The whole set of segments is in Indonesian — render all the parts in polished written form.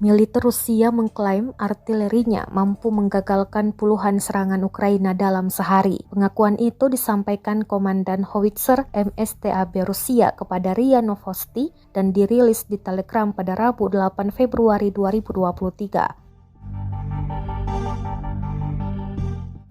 Militer Rusia mengklaim artilerinya mampu menggagalkan puluhan serangan Ukraina dalam sehari. Pengakuan itu disampaikan Komandan Howitzer MSTAB Rusia kepada RIA Novosti dan dirilis di Telegram pada Rabu 8 Februari 2023.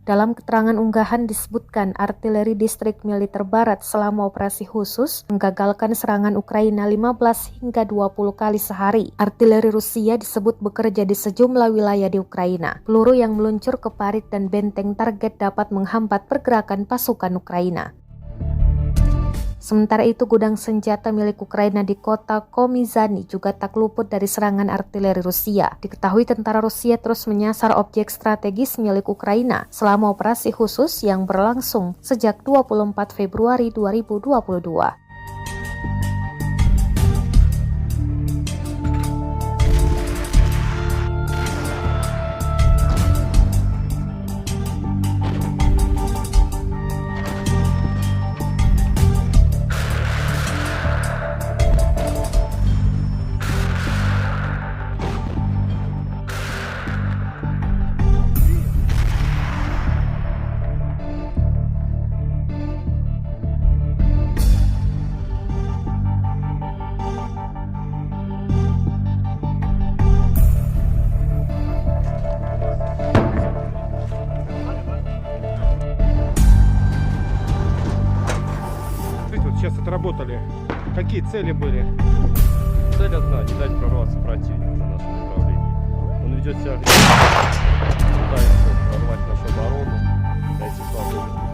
Dalam keterangan unggahan disebutkan artileri distrik militer barat selama operasi khusus menggagalkan serangan Ukraina 15 hingga 20 kali sehari. Artileri Rusia disebut bekerja di sejumlah wilayah di Ukraina. Peluru yang meluncur ke parit dan benteng target dapat menghambat pergerakan pasukan Ukraina. Sementara itu, gudang senjata milik Ukraina di kota Komizani juga tak luput dari serangan artileri Rusia. Diketahui tentara Rusia terus menyasar objek strategis milik Ukraina selama operasi khusus yang berlangsung sejak 24 Februari 2022. Сейчас отработали. Какие цели были? Цель одна — не дать прорваться противнику на нашем направлении. Он ведет себя агрессивно, пытается прорвать нашу оборону, дайте свободу.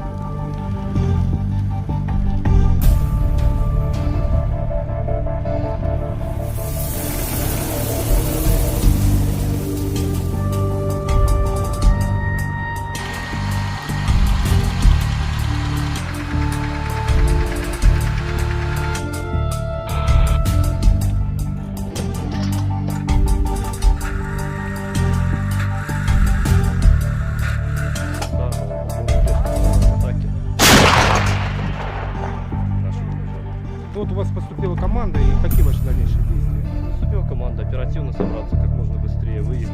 Вот у вас поступила команда, и какие ваши дальнейшие действия? Поступила команда оперативно собраться, как можно быстрее выехать,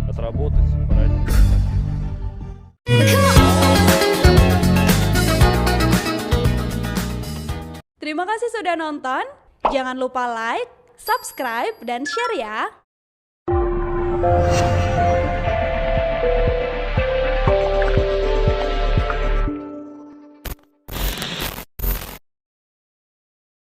отработать, поранить противника. Terima kasih sudah nonton. Jangan lupa like, subscribe, dan share ya.